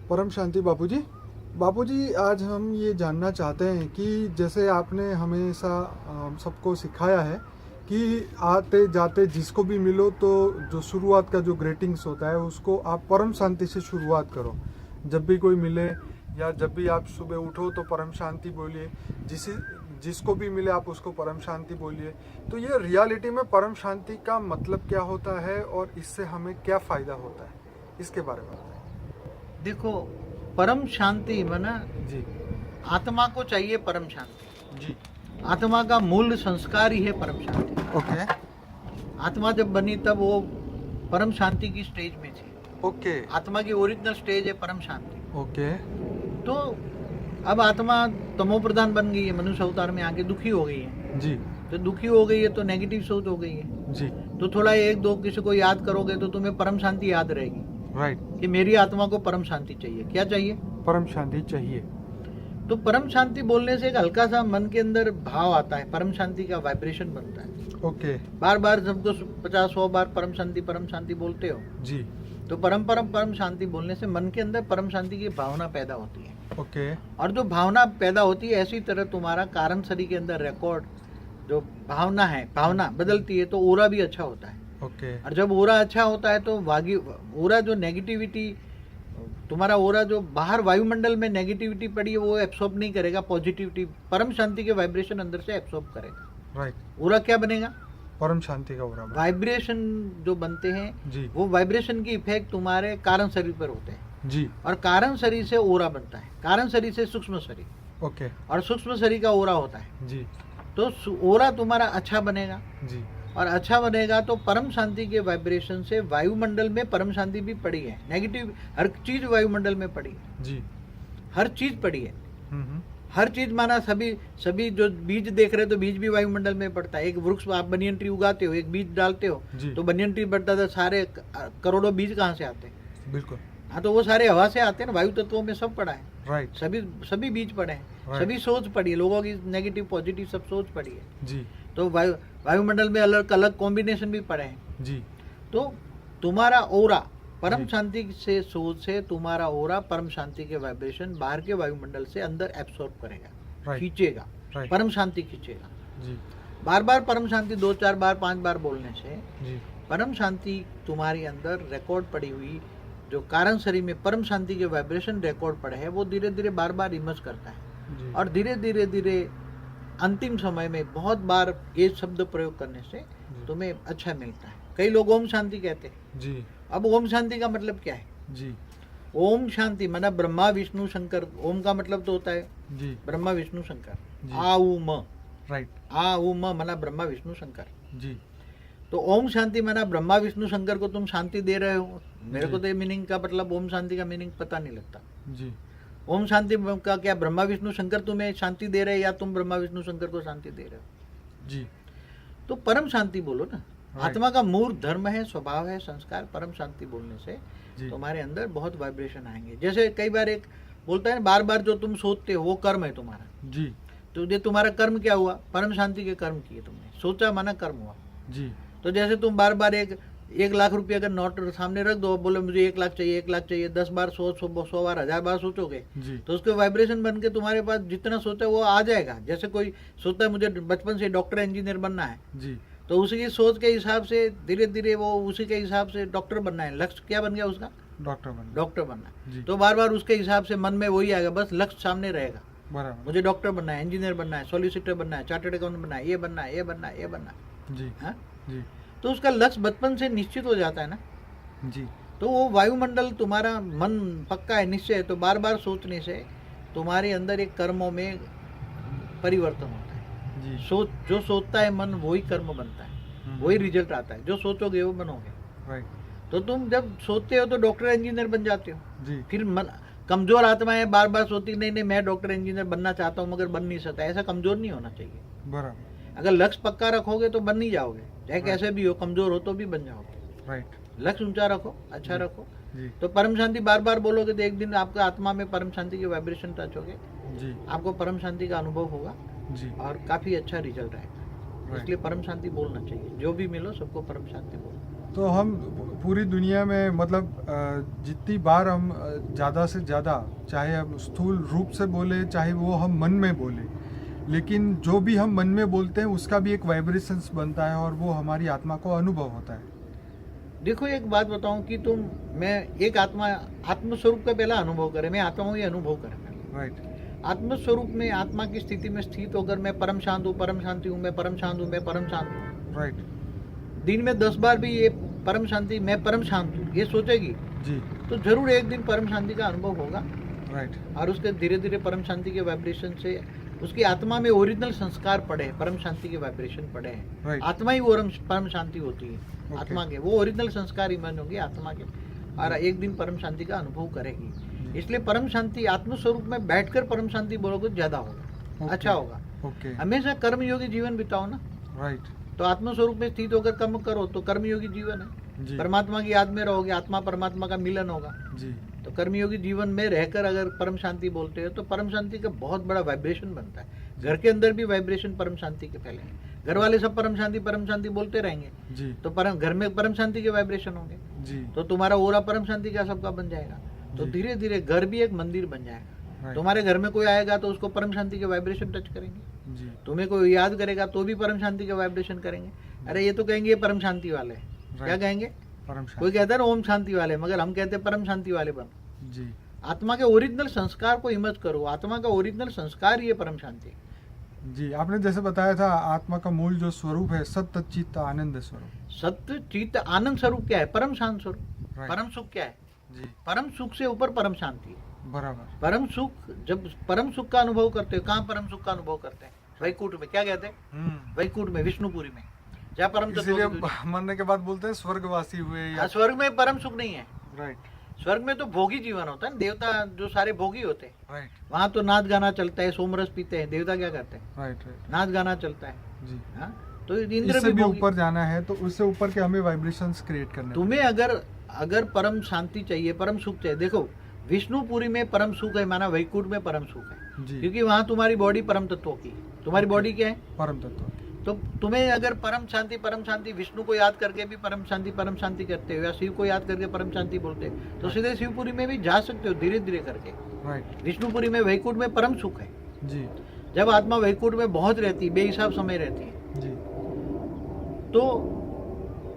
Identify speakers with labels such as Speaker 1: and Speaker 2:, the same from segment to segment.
Speaker 1: परम शांति बापूजी। बापूजी, आज हम ये जानना चाहते हैं कि जैसे आपने हमेशा सबको सिखाया है कि आते जाते जिसको भी मिलो तो जो शुरुआत का जो ग्रीटिंग्स होता है उसको आप परम शांति से शुरुआत करो। जब भी कोई मिले या जब भी आप सुबह उठो तो परम शांति बोलिए, जिसको भी मिले आप उसको परम शांति बोलिए। तो ये रियलिटी में परम शांति का मतलब क्या होता है और इससे हमें क्या फ़ायदा होता है, इसके बारे में बताएं।
Speaker 2: देखो, परम शांति माना
Speaker 1: जी
Speaker 2: आत्मा को चाहिए परम शांति।
Speaker 1: जी।
Speaker 2: आत्मा का मूल संस्कार ही है परम शांति।
Speaker 1: ओके
Speaker 2: आत्मा जब बनी तब वो परम शांति की स्टेज में थी।
Speaker 1: ओके
Speaker 2: आत्मा की ओरिजिनल स्टेज है परम शांति।
Speaker 1: ओके।
Speaker 2: तो अब आत्मा तमो प्रधान बन गई है, मनुष्य अवतार में आके दुखी हो गई है।
Speaker 1: जी
Speaker 2: तो दुखी हो गई है तो नेगेटिव सोच हो गई है।
Speaker 1: जी।
Speaker 2: तो थोड़ा एक दो किसी को याद करोगे तो तुम्हें परम शांति याद रहेगी
Speaker 1: राइट।
Speaker 2: कि मेरी आत्मा को परम शांति चाहिए। क्या चाहिए?
Speaker 1: परम शांति चाहिए।
Speaker 2: तो परम शांति बोलने से एक हल्का सा मन के अंदर भाव आता है, परम शांति का वाइब्रेशन बनता है।
Speaker 1: ओके।
Speaker 2: बार बार सबको 50-100 बार परम शांति बोलते हो
Speaker 1: जी।
Speaker 2: तो परम शांति बोलने से मन के अंदर परम शांति की भावना पैदा होती है।
Speaker 1: ओके।
Speaker 2: और जो भावना पैदा होती है, ऐसी तरह तुम्हारा कारण शरीर के अंदर रिकॉर्ड जो भावना बदलती है तो ओरा भी अच्छा होता है।
Speaker 1: ओके।
Speaker 2: और जब ओरा अच्छा होता है तो ओरा जो नेगेटिविटी, तुम्हारा ओरा जो बाहर वायुमंडल में नेगेटिविटी पड़ी है वो एब्सॉर्ब नहीं करेगा, पॉजिटिविटी परम शांति के वाइब्रेशन अंदर से एब्सॉर्ब करेगा।
Speaker 1: राइट।
Speaker 2: ओरा क्या बनेगा?
Speaker 1: परम शांति का बराबर
Speaker 2: वाइब्रेशन जो बनते हैं
Speaker 1: जी
Speaker 2: वो वाइब्रेशन की इफेक्ट तुम्हारे कारण शरीर पर होते हैं।
Speaker 1: जी।
Speaker 2: और कारण शरीर से ओरा बनता है, कारण शरीर से सूक्ष्म शरीर,
Speaker 1: ओके
Speaker 2: और सूक्ष्म शरीर का ओरा होता है।
Speaker 1: जी
Speaker 2: तो ओरा तुम्हारा अच्छा बनेगा,
Speaker 1: जी।
Speaker 2: और अच्छा बनेगा तो परम शांति के वाइब्रेशन से वायुमंडल में परम शांति भी पड़ी है। नेगेटिव हर चीज वायुमंडल में पड़ी है,
Speaker 1: जी।
Speaker 2: हर चीज पड़ी है।
Speaker 1: हम्म।
Speaker 2: हर चीज माना सभी जो बीज देख रहे हो तो बीज भी वायुमंडल में पड़ता है। एक वृक्ष आप बनियन ट्री उगाते हो, एक बीज डालते हो
Speaker 1: जी।
Speaker 2: तो बनियन ट्री बढ़ता था। सारे करोड़ों बीज कहाँ से आते हैं?
Speaker 1: बिल्कुल।
Speaker 2: हाँ, तो वो सारे हवा से आते हैं ना, वायु तत्वों में सब पड़ा है।
Speaker 1: राइट।
Speaker 2: सभी बीज पड़े हैं,
Speaker 1: Right.
Speaker 2: सभी सोच पड़ी है, लोगों की नेगेटिव पॉजिटिव सब सोच पड़ी है।
Speaker 1: जी
Speaker 2: तो वायुमंडल में अलग अलग कॉम्बिनेशन भी पड़े हैं।
Speaker 1: जी।
Speaker 2: तो तुम्हारा ओरा परम
Speaker 1: जी।
Speaker 2: शांति से सोच से तुम्हारा ओरा परम शांति के वाइब्रेशन बाहर के वायुमंडल से अंदर एब्सॉर्ब करेगा,
Speaker 1: Right.
Speaker 2: खींचेगा,
Speaker 1: Right.
Speaker 2: परम शांति खींचेगा।
Speaker 1: जी
Speaker 2: बार बार परम शांति 2-4 बार 5 बार बोलने से
Speaker 1: जी।
Speaker 2: परम शांति तुम्हारे अंदर रिकॉर्ड पड़ी हुई जो कारण शरीर में परम शांति के वाइब्रेशन रिकॉर्ड पड़े हैं वो धीरे धीरे बार बार इमर्ज करता है।
Speaker 1: जी।
Speaker 2: और धीरे धीरे अंतिम समय में बहुत बार ये शब्द प्रयोग करने से तुम्हें अच्छा मिलता है। कई लोग ओम शांति कहते हैं।
Speaker 1: जी
Speaker 2: अब ओम शांति का मतलब क्या है?
Speaker 1: जी
Speaker 2: ओम शांति माना ब्रह्मा विष्णु शंकर। ओम का मतलब तो होता है
Speaker 1: जी
Speaker 2: ब्रह्मा विष्णु शंकर।
Speaker 1: जी।
Speaker 2: आ उ म,
Speaker 1: राइट।
Speaker 2: आ उ म माना ब्रह्मा विष्णु शंकर।
Speaker 1: जी
Speaker 2: तो ओम शांति माना ब्रह्मा विष्णु शंकर को तुम शांति दे रहे हो। मेरे
Speaker 1: जी।
Speaker 2: को तो ये मीनिंग का मतलब ओम शांति का मीनिंग पता नहीं लगता।
Speaker 1: जी
Speaker 2: ओम शांति का क्या ब्रह्मा विष्णु शंकर तुम्हें शांति दे रहे हैं या तुम ब्रह्मा विष्णु शंकर को शांति दे रहे हो?
Speaker 1: जी।
Speaker 2: तो परम शांति बोलो ना।
Speaker 1: Right.
Speaker 2: आत्मा का मूल धर्म है, स्वभाव है, संस्कार। परम शांति बोलने से
Speaker 1: जी।
Speaker 2: तुम्हारे अंदर बहुत वाइब्रेशन आएंगे। जैसे कई बार एक बोलता है बार बार जो तुम सोचते हो वो कर्म है तुम्हारा।
Speaker 1: जी
Speaker 2: तो ये तुम्हारा कर्म क्या हुआ? परम शांति के कर्म किए तुमने। सोचा माना कर्म हुआ।
Speaker 1: जी।
Speaker 2: तो जैसे तुम बार बार एक लाख रुपये अगर नोट सामने रख दो, बोले मुझे 1 लाख चाहिए 1 लाख चाहिए, 10 बार 100 बार 1000 बार सोचोगे
Speaker 1: जी।
Speaker 2: तो उसके वाइब्रेशन बन के तुम्हारे पास जितना सोचा वो आ जाएगा। जैसे कोई सोचता है मुझे बचपन से डॉक्टर इंजीनियर बनना है,
Speaker 1: जी।
Speaker 2: तो उसी की सोच के हिसाब से धीरे धीरे वो उसी के हिसाब से डॉक्टर बनना है। लक्ष्य क्या बन गया उसका? डॉक्टर बनना।
Speaker 1: जी।
Speaker 2: तो बार बार उसके हिसाब से मन में वही आएगा, बस लक्ष्य सामने रहेगा।
Speaker 1: बराबर।
Speaker 2: मुझे डॉक्टर बनना है, इंजीनियर बनना है, सॉलिसिटर बनना है, चार्टर्ड अकाउंटेंट बनना है, ये बनना है, ये बनना है, ये बनना है।
Speaker 1: जी
Speaker 2: हाँ?
Speaker 1: जी
Speaker 2: तो उसका लक्ष्य बचपन से निश्चित हो जाता है ना।
Speaker 1: जी।
Speaker 2: तो वो वायुमंडल तुम्हारा मन पक्का है, निश्चय है। तो बार बार सोचने से तुम्हारे अंदर एक कर्मों में परिवर्तन होता है।
Speaker 1: जी।
Speaker 2: जो सोचता है मन वही कर्म बनता है, वही रिजल्ट आता है। जो सोचोगे वो बनोगे।
Speaker 1: राइट।
Speaker 2: तो तुम जब सोचते हो तो डॉक्टर इंजीनियर बन जाते हो।
Speaker 1: जी।
Speaker 2: फिर मन कमजोर आत्माएं बार बार सोचती नहीं मैं डॉक्टर इंजीनियर बनना चाहता हूँ मगर बन नहीं सकता। ऐसा कमजोर नहीं होना चाहिए।
Speaker 1: बराबर।
Speaker 2: अगर लक्ष्य पक्का रखोगे तो बन नहीं जाओगे, चाहे
Speaker 1: Right.
Speaker 2: कैसे भी हो, कमजोर हो तो भी बन जाओगे।
Speaker 1: राइट।
Speaker 2: लक्ष्य ऊंचा रखो, अच्छा
Speaker 1: जी।
Speaker 2: रखो।
Speaker 1: जी
Speaker 2: तो परम शांति बार बार बोलोगे तो एक दिन आपका आत्मा में परम शांति के वाइब्रेशन टच होगे,
Speaker 1: जी
Speaker 2: आपको परम शांति का अनुभव होगा
Speaker 1: जी।
Speaker 2: और काफी अच्छा रिजल्ट आएगा।
Speaker 1: Right.
Speaker 2: इसलिए परम शांति बोलना चाहिए। जो भी मिलो सबको परम शांति बोलो।
Speaker 1: तो हम पूरी दुनिया में मतलब जितनी बार हम ज़्यादा से ज़्यादा, चाहे हम स्थूल रूप से बोले चाहे वो हम मन में बोले, लेकिन जो भी हम मन में बोलते हैं उसका भी एक वाइब्रेशंस बनता है और वो हमारी आत्मा को अनुभव होता है।
Speaker 2: देखो एक बात बताऊं कि मैं एक आत्म स्वरूप का पहला अनुभव करे, मैं आता हूँ ये अनुभव करे।
Speaker 1: राइट।
Speaker 2: आत्म स्वरूप में आत्मा की स्थिति में स्थित होकर मैं परम शांत हूँ, परम शांति हूँ, मैं परम शांत हूँ, मैं परम शांत हूँ।
Speaker 1: राइट।
Speaker 2: दिन में 10 बार भी ये परम शांति, मैं परम शांत हूँ, ये सोचेगी
Speaker 1: जी।
Speaker 2: तो जरूर एक दिन परम शांति का अनुभव होगा।
Speaker 1: राइट।
Speaker 2: और उसके धीरे धीरे परम शांति के वाइब्रेशन से उसकी आत्मा में ओरिजिनल संस्कार पड़े हैं, परम शांति के वाइब्रेशन पड़े हैं।
Speaker 1: Right.
Speaker 2: आत्मा ही वो परम शांति होती है।
Speaker 1: Okay.
Speaker 2: आत्मा के वो ओरिजिनल संस्कार इमन होंगे आत्मा के, और एक दिन परम शांति का अनुभव करेगी। इसलिए परम शांति आत्म स्वरूप में बैठकर परम शांति बोलोगे ज्यादा होगा।
Speaker 1: Okay.
Speaker 2: अच्छा होगा।
Speaker 1: ओके।
Speaker 2: हमेशा कर्मयोगी जीवन बिताओ ना।
Speaker 1: राइट।
Speaker 2: तो आत्म स्वरूप में स्थित होकर कर्म करो तो कर्मयोगी जीवन है।
Speaker 1: जी।
Speaker 2: परमात्मा की याद में रहोगे, आत्मा परमात्मा का मिलन होगा।
Speaker 1: जी।
Speaker 2: तो कर्मयोगी जीवन में रहकर अगर परम शांति बोलते हो तो परम शांति का बहुत बड़ा वाइब्रेशन बनता है। घर के अंदर भी वाइब्रेशन परम शांति के फैले हैं। घर वाले सब परम शांति बोलते रहेंगे
Speaker 1: जी।
Speaker 2: तो घर में परम शांति के वाइब्रेशन होंगे,
Speaker 1: जी।
Speaker 2: तो तुम्हारा ओरा परम शांति का सबका बन जाएगा। तो
Speaker 1: जी।
Speaker 2: धीरे धीरे घर भी एक मंदिर बन जाएगा।
Speaker 1: Right.
Speaker 2: तुम्हारे घर में कोई आएगा तो उसको परम शांति के वाइब्रेशन टच करेंगे।
Speaker 1: जी।
Speaker 2: तुम्हें कोई याद करेगा तो भी परम शांति के वाइब्रेशन करेंगे। अरे ये तो कहेंगे ये परम शांति वाले हैं। क्या
Speaker 1: Right.
Speaker 2: कहेंगे?
Speaker 1: परम
Speaker 2: कोई
Speaker 1: शांति।
Speaker 2: कहता है ना ओम शांति वाले, मगर हम कहते हैं परम शांति वाले बनो।
Speaker 1: जी।
Speaker 2: आत्मा के ओरिजिनल संस्कार को इमर्ज करो। आत्मा का ओरिजिनल संस्कार ये परम शांति है।
Speaker 1: जी। आपने जैसे बताया था आत्मा का मूल जो स्वरूप है सत्य चित्त आनंद स्वरूप।
Speaker 2: सत्य चित्त आनंद स्वरूप क्या है? परम शांत स्वरूप।
Speaker 1: Right.
Speaker 2: परम सुख क्या है?
Speaker 1: जी।
Speaker 2: परम सुख से ऊपर परम शांति है।
Speaker 1: बराबर।
Speaker 2: परम सुख, जब परम सुख का अनुभव करते हो, कहाँ परम सुख का अनुभव करते हैं? वैकुंठ में। क्या कहते हैं? वैकुंठ में, विष्णुपुरी में, जहाँ परम तत्व
Speaker 1: इसीलिए
Speaker 2: की दुनिया।
Speaker 1: मरने के बाद बोलते हैं स्वर्गवासी हुए या।
Speaker 2: हाँ, स्वर्ग में परम सुख नहीं है।
Speaker 1: राइट।
Speaker 2: स्वर्ग में तो भोगी जीवन होता है ना, देवता जो सारे भोगी होते हैं।
Speaker 1: राइट।
Speaker 2: वहाँ तो नाच गाना चलता है, सोमरस पीते हैं। देवता क्या करते हैं?
Speaker 1: राइट। राइट।
Speaker 2: नाच गाना चलता है।
Speaker 1: जी।
Speaker 2: हाँ, तो इंद्र
Speaker 1: इससे भी
Speaker 2: भोगी।
Speaker 1: ऊपर जाना है तो उससे ऊपर के हमें वाइब्रेशंस क्रिएट करने
Speaker 2: तुम्हें अगर परम शांति चाहिए, परम सुख चाहिए, देखो विष्णुपुरी में परम सुख है, माना वैकुंठ में परम सुख है।
Speaker 1: जी।
Speaker 2: क्योंकि वहां तुम्हारी बॉडी परम तत्वों की, तुम्हारी बॉडी क्या है?
Speaker 1: परम तत्व।
Speaker 2: तो तुम्हें अगर परम शांति विष्णु को याद करके भी परम शांति करते हो, या शिव को याद करके परम शांति बोलते हो, तो सीधे शिवपुरी में भी जा सकते हो धीरे धीरे करके।
Speaker 1: राइट।
Speaker 2: विष्णुपुरी में वैकुंठ में परम सुख है।
Speaker 1: जी।
Speaker 2: जब आत्मा वैकुंठ में बहुत रहती है, बेहिसाब समय रहती है,
Speaker 1: जी।
Speaker 2: तो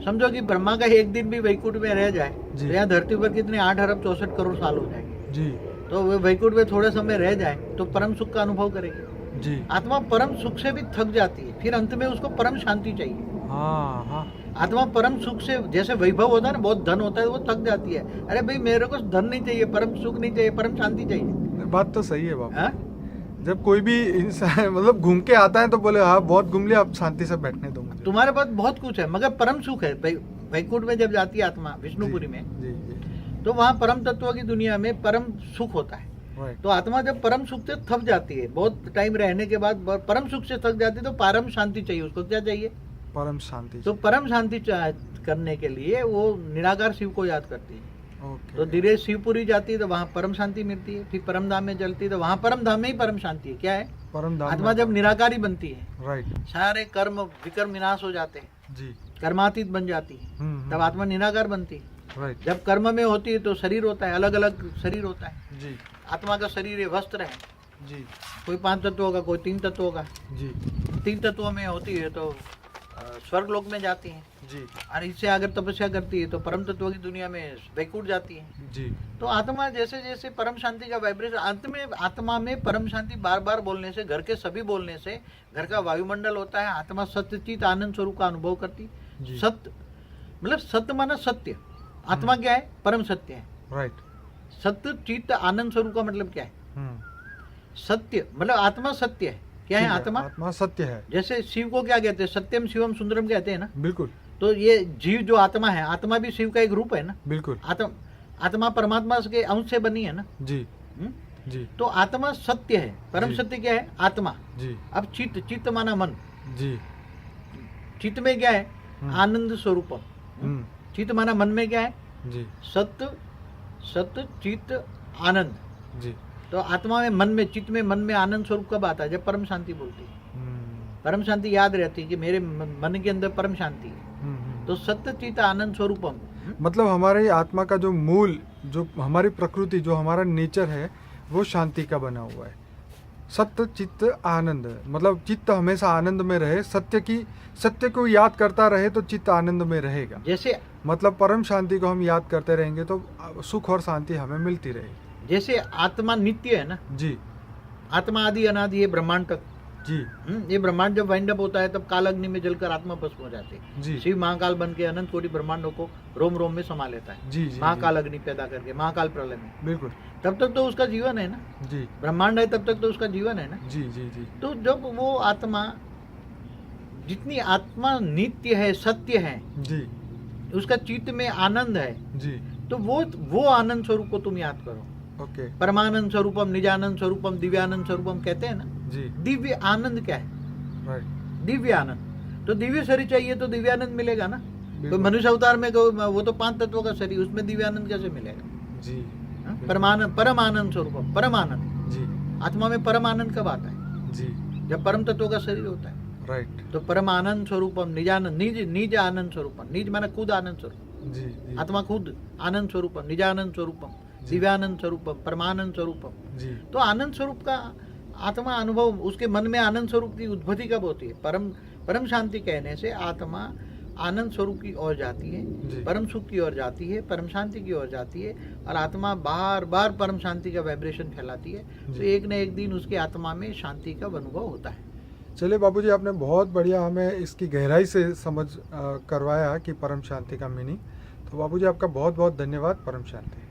Speaker 2: समझो कि ब्रह्मा का एक दिन भी वैकुंठ में रह जाए
Speaker 1: जी।
Speaker 2: तो यहाँ धरती पर कितने 8 अरब 64 करोड़ साल हो जाएंगे।
Speaker 1: जी।
Speaker 2: तो वो वैकुंठ में थोड़े समय रह जाए तो परम सुख का अनुभव करेगी।
Speaker 1: जी।
Speaker 2: आत्मा परम सुख से भी थक जाती है, फिर अंत में उसको परम शांति चाहिए।
Speaker 1: हाँ हाँ।
Speaker 2: आत्मा परम सुख से, जैसे वैभव होता है ना, बहुत धन होता है, वो थक जाती है। अरे भाई मेरे को धन नहीं चाहिए, परम सुख नहीं चाहिए, परम शांति चाहिए।
Speaker 1: बात तो सही है बाबा।
Speaker 2: हाँ?
Speaker 1: जब कोई भी इंसान मतलब घूम के आता है तो बोले हाँ बहुत घूम लिया, अब शांति से बैठने दो मुझे।
Speaker 2: तुम्हारे पास बहुत कुछ है मगर परम सुख है। वैकुंठ में जब जाती है आत्मा विष्णुपुरी में,
Speaker 1: जी। जी।
Speaker 2: तो वहाँ परम तत्व की दुनिया में परम सुख होता है।
Speaker 1: राइट।
Speaker 2: तो आत्मा जब परम सुख से थक जाती है, बहुत टाइम रहने के बाद परम सुख से थक जाती है, तो परम शांति चाहिए। उसको क्या चाहिए?
Speaker 1: परम शांति।
Speaker 2: तो परम शांति करने के लिए वो निराकार शिव को याद करती है।
Speaker 1: ओके।
Speaker 2: तो धीरे शिवपुरी जाती है तो वहाँ परम शांति मिलती है। फिर परम धाम में चलती है तो वहाँ परम धाम में ही परम शांति है। क्या है?
Speaker 1: परम धाम।
Speaker 2: आत्मा जब निराकारी बनती है,
Speaker 1: राइट।
Speaker 2: सारे कर्म विकर्म विनाश हो जाते हैं,
Speaker 1: जी।
Speaker 2: कर्मातीत बन जाती है, तब आत्मा निराकार बनती है।
Speaker 1: राइट।
Speaker 2: जब कर्म में होती है तो शरीर होता है, अलग अलग शरीर होता है।
Speaker 1: जी।
Speaker 2: आत्मा का शरीर है, वस्त्र है।
Speaker 1: जी।
Speaker 2: कोई 5 तत्वों का, कोई 3 तत्वों का।
Speaker 1: जी।
Speaker 2: 3 तत्वों में होती है तो स्वर्ग लोक में जाती है,
Speaker 1: जी।
Speaker 2: और इससे अगर तपस्या करती है तो परम तत्वों की दुनिया में वैकुंठ जाती है।
Speaker 1: जी।
Speaker 2: तो आत्मा जैसे जैसे परम शांति का वाइब्रेशन, अंत में आत्मा में परम शांति बार बार बोलने से, घर के सभी बोलने से घर का वायुमंडल होता है। आत्मा सत्यचित आनंद स्वरूप का अनुभव करती।
Speaker 1: जी।
Speaker 2: सत्य मतलब सत्य माना सत्य। आत्मा क्या है? परम सत्य है।
Speaker 1: राइट।
Speaker 2: सत्य चित्त आनंद स्वरूप का मतलब क्या है? सत्य मतलब आत्मा सत्य है। क्या है आत्मा?
Speaker 1: आत्मा सत्य है।
Speaker 2: जैसे शिव को क्या कहते हैं? सत्यम शिवम सुंदरम कहते हैं ना।
Speaker 1: बिल्कुल।
Speaker 2: तो ये जीव जो आत्मा है, आत्मा भी शिव का एक रूप है ना।
Speaker 1: बिल्कुल।
Speaker 2: आत्मा परमात्मा के अंश से बनी है ना।
Speaker 1: जी। जी।
Speaker 2: तो आत्मा सत्य है। परम
Speaker 1: जी।
Speaker 2: सत्य क्या है? आत्मा।
Speaker 1: जी।
Speaker 2: अब चित्त, चित्त माना मन।
Speaker 1: जी।
Speaker 2: चित्त में क्या है? आनंद स्वरूपम। चित्त माना मन में क्या है?
Speaker 1: जी।
Speaker 2: सत्य, सत्य चित्त आनंद।
Speaker 1: जी।
Speaker 2: तो आत्मा में, मन में, चित्त में, मन में आनंद स्वरूप कब आता है? जब परम शांति बोलती है। परम शांति याद रहती है कि मेरे मन के अंदर परम शांति है। तो सत्य चित आनंद स्वरूपम।
Speaker 1: मतलब हमारे आत्मा का जो मूल, जो हमारी प्रकृति, जो हमारा नेचर है, वो शांति का बना हुआ है। सत्य चित्त आनंद, मतलब चित्त हमेशा आनंद में रहे, सत्य को याद करता रहे तो चित्त आनंद में रहेगा।
Speaker 2: जैसे
Speaker 1: मतलब परम शांति को हम याद करते रहेंगे तो सुख और शांति हमें मिलती रहेगी।
Speaker 2: जैसे आत्मा नित्य है ना,
Speaker 1: जी
Speaker 2: आत्मा आदि अनादि है ब्रह्मांड तक।
Speaker 1: जी
Speaker 2: ये ब्रह्मांड जब वाइंड अप होता है तब काल अग्नि में जलकर आत्मा भस्म हो जाती है।
Speaker 1: जी
Speaker 2: शिव महाकाल बन के अनंत कोटि ब्रह्मांडों को रोम रोम में समा लेता है,
Speaker 1: जी जी
Speaker 2: महाकाल अग्नि पैदा करके, महाकाल प्रलय में।
Speaker 1: बिल्कुल।
Speaker 2: तब तक तो उसका जीवन है ना,
Speaker 1: जी
Speaker 2: ब्रह्मांड है तब तक तो उसका जीवन है ना।
Speaker 1: जी जी जी
Speaker 2: तो जब वो आत्मा, जितनी आत्मा नित्य है, सत्य है,
Speaker 1: जी
Speaker 2: उसका चित्त में आनंद है,
Speaker 1: जी
Speaker 2: तो वो आनंद स्वरूप को तुम याद करो।
Speaker 1: ओके
Speaker 2: परमानंद स्वरूपम, निजानंद स्वरूपम, दिव्यानंद स्वरूपम कहते हैं ना।
Speaker 1: जी
Speaker 2: दिव्य आनंद क्या है?
Speaker 1: राइट
Speaker 2: दिव्य आनंद। तो दिव्य शरीर चाहिए तो दिव्य आनंद मिलेगा ना। तो
Speaker 1: बिल्कुल।
Speaker 2: मनुष्य अवतार में वो तो 5 तत्वों का शरीर, उसमें दिव्य आनंद कैसे मिलेगा?
Speaker 1: जी
Speaker 2: हाँ? परम आनंद स्वरूपम, परम आनंद।
Speaker 1: जी
Speaker 2: आत्मा में परम आनंद कब आता है?
Speaker 1: जी
Speaker 2: जब परम तत्वों का शरीर होता है।
Speaker 1: राइट
Speaker 2: तो परम आनंद स्वरूपम, निजानंद, निज आनंद स्वरूपम। निज माना खुद आनंद स्वरूप,
Speaker 1: जी जी
Speaker 2: आत्मा खुद आनंद स्वरूपम, निजानंद स्वरूपम, दिव्यानंद स्वरूपम, परमानंद स्वरूपम।
Speaker 1: जी
Speaker 2: तो आनंद स्वरूप का आत्मा अनुभव, उसके मन में आनंद स्वरूप की उद्भति कब होती है? परम शांति कहने से आत्मा आनंद स्वरूप की ओर जाती
Speaker 1: जी।
Speaker 2: है, परम सुख की ओर जाती है, परम शांति की ओर जाती है, और आत्मा बार बार परम शांति का वाइब्रेशन फैलाती है। तो एक न एक दिन उसकी आत्मा में शांति का अनुभव होता है।
Speaker 1: चलिए बाबूजी, आपने बहुत बढ़िया हमें इसकी गहराई से समझ करवाया कि परम शांति का मीनिंग। तो बाबूजी आपका बहुत बहुत धन्यवाद। परम शांति।